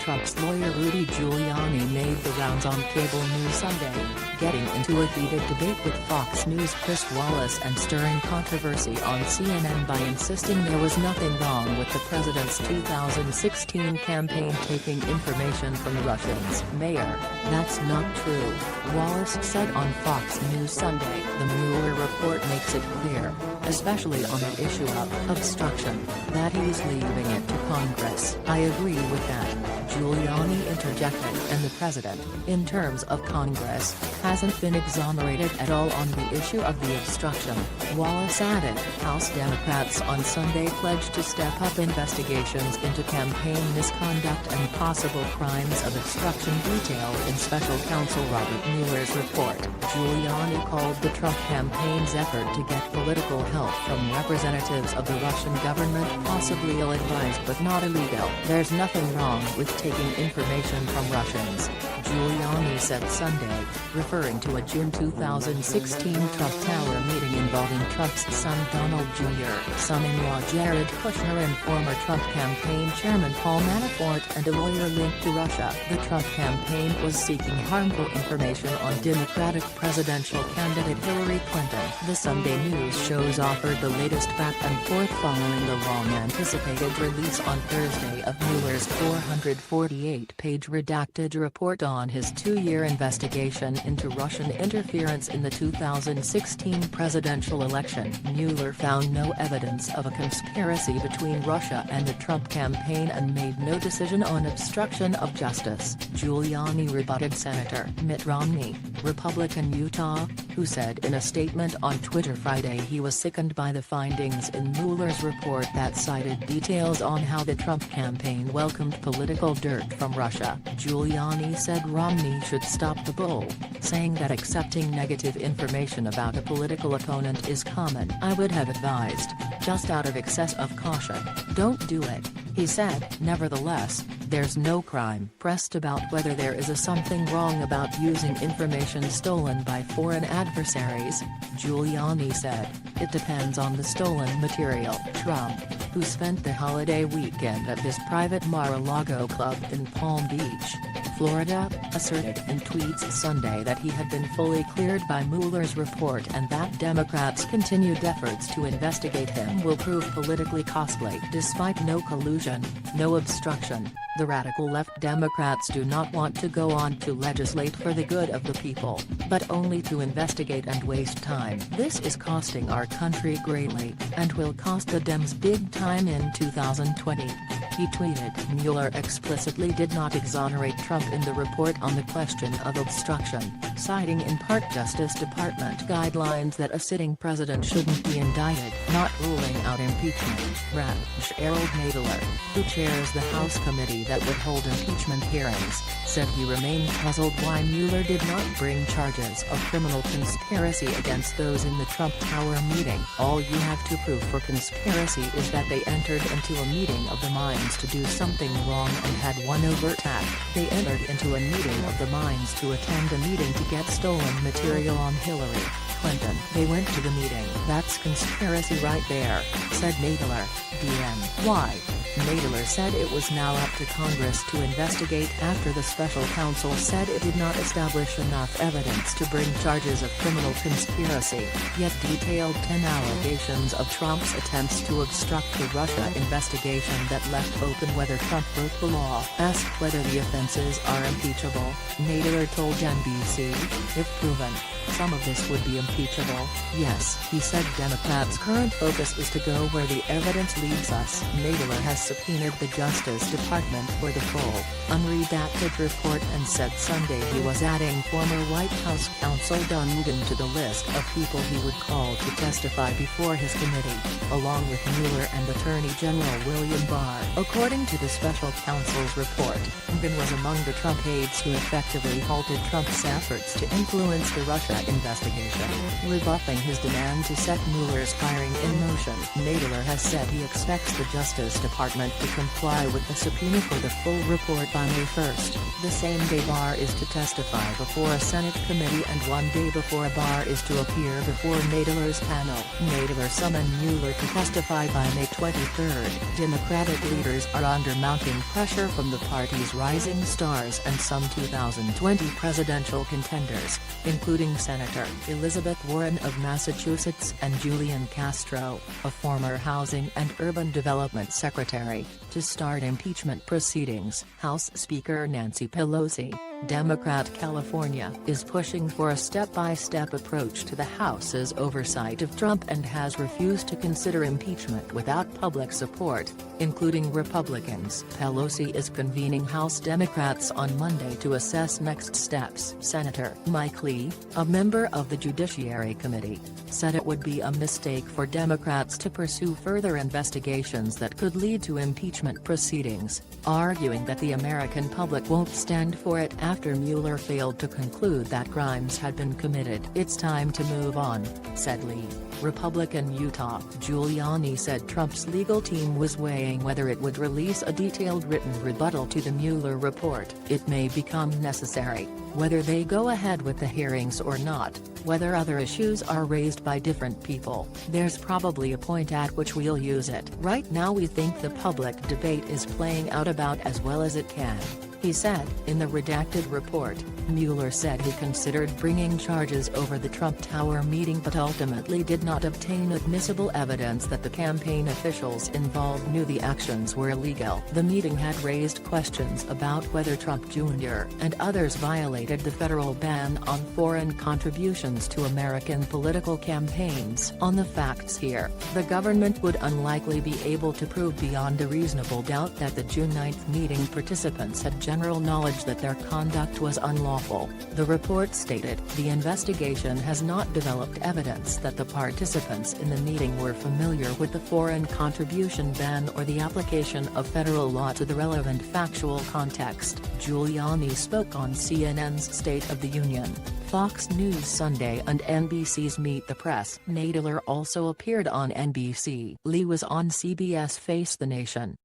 Trump's lawyer Rudy Giuliani made the rounds on cable news Sunday, getting into a heated debate with Fox News' Chris Wallace and stirring controversy on CNN by insisting there was nothing wrong with the president's 2016 campaign taking information from the Russians. Mueller, that's not true, Wallace said on Fox News Sunday. The Mueller report makes it clear, especially on the issue of obstruction, that he's leaving it to Congress. I agree with that, Giuliani interjected, and the president, in terms of Congress, hasn't been exonerated at all on the issue of the obstruction. Wallace added, House Democrats on Sunday pledged to step up investigations into campaign misconduct and possible crimes of obstruction detailed in Special Counsel Robert Mueller's report. Giuliani called the Trump campaign's effort to get political help from representatives of the Russian government possibly ill-advised but not illegal. There's nothing wrong with taking information from Russians, Giuliani said Sunday, referring to a June 2016 Trump Tower meeting involving Trump's son Donald Jr., son-in-law Jared Kushner and former Trump campaign chairman Paul Manafort and a lawyer linked to Russia. The Trump campaign was seeking harmful information on Democratic presidential candidate Hillary Clinton. The Sunday news shows offered the latest back and forth following the long-anticipated release on Thursday of Mueller's 448-page redacted report on his two-year investigation into Russian interference in the 2016 presidential election. Mueller found no evidence of a conspiracy between Russia and the Trump campaign and made no decision on obstruction of justice. Giuliani rebutted Senator Mitt Romney, Republican Utah, who said in a statement on Twitter Friday he was sickened by the findings in Mueller's report that cited details on how the Trump campaign welcomed political dirt from Russia. Giuliani said Romney should stop the bull, saying that accepting negative information about a political opponent is common. I would have advised, just out of excess of caution, don't do it, he said. Nevertheless, there's no crime. Pressed about whether there is something wrong about using information stolen by foreign adversaries, Giuliani said, it depends on the stolen material. Trump, who spent the holiday weekend at his private Mar-a-Lago club in Palm Beach, Florida, asserted in tweets Sunday that he had been fully cleared by Mueller's report and that Democrats' continued efforts to investigate him will prove politically costly. Despite no collusion, no obstruction, the radical left Democrats do not want to go on to legislate for the good of the people, but only to investigate and waste time. This is costing our country greatly, and will cost the Dems big time in 2020. He tweeted. Mueller explicitly did not exonerate Trump in the report on the question of obstruction, citing in part Justice Department guidelines that a sitting president shouldn't be indicted, not ruling out impeachment. Gerald Nadler, who chairs the House committee that would hold impeachment hearings, said he remained puzzled why Mueller did not bring charges of criminal conspiracy against those in the Trump Tower meeting. All you have to prove for conspiracy is that they entered into a meeting of the minds to do something wrong and had one overt act. They entered into a meeting of the minds to attend a meeting to get stolen material on Hillary Clinton. They went to the meeting. That's conspiracy right there, said Nadler. DM. Why? Nadler said it was now up to Congress to investigate after the special counsel said it did not establish enough evidence to bring charges of criminal conspiracy, yet detailed 10 allegations of Trump's attempts to obstruct the Russia investigation that left open whether Trump broke the law. Asked whether the offenses are impeachable, Nadler told NBC, if proven, some of this would be impeachable. Yes, he said Democrats' current focus is to go where the evidence leads us. Nadler has subpoenaed the Justice Department for the full, unredacted report and said Sunday he was adding former White House counsel Dungan to the list of people he would call to testify before his committee, along with Mueller and Attorney General William Barr. According to the special counsel's report, Dungan was among the Trump aides who effectively halted Trump's efforts to influence the Russia that investigation. Rebuffing his demand to set Mueller's firing in motion, Nadler has said he expects the Justice Department to comply with the subpoena for the full report by May 1. The same day Barr is to testify before a Senate committee and 1 day before Barr is to appear before Nadler's panel. Nadler summoned Mueller to testify by May 23. Democratic leaders are under mounting pressure from the party's rising stars and some 2020 presidential contenders, including Senator Elizabeth Warren of Massachusetts and Julian Castro, a former Housing and Urban Development Secretary, to start impeachment proceedings. House Speaker Nancy Pelosi, Democrat California, is pushing for a step-by-step approach to the House's oversight of Trump and has refused to consider impeachment without public support, including Republicans. Pelosi is convening House Democrats on Monday to assess next steps. Senator Mike Lee, a member of the Judiciary Committee, said it would be a mistake for Democrats to pursue further investigations that could lead to impeachment proceedings, arguing that the American public won't stand for it after Mueller failed to conclude that crimes had been committed. It's time to move on, said Lee. Republican Utah Giuliani said Trump's legal team was weighing whether it would release a detailed written rebuttal to the Mueller report. It may become necessary, whether they go ahead with the hearings or not, whether other issues are raised by different people. There's probably a point at which we'll use it. Right now we think the public debate is playing out about as well as it can, he said. In the redacted report, Mueller said he considered bringing charges over the Trump Tower meeting but ultimately did not obtain admissible evidence that the campaign officials involved knew the actions were illegal. The meeting had raised questions about whether Trump Jr. and others violated the federal ban on foreign contributions to American political campaigns. On the facts here, the government would unlikely be able to prove beyond a reasonable doubt that the June 9 meeting participants had general knowledge that their conduct was unlawful. The report stated, the investigation has not developed evidence that the participants in the meeting were familiar with the foreign contribution ban or the application of federal law to the relevant factual context. Giuliani spoke on CNN's State of the Union, Fox News Sunday and NBC's Meet the Press. Nadler also appeared on NBC. Lee was on CBS Face the Nation.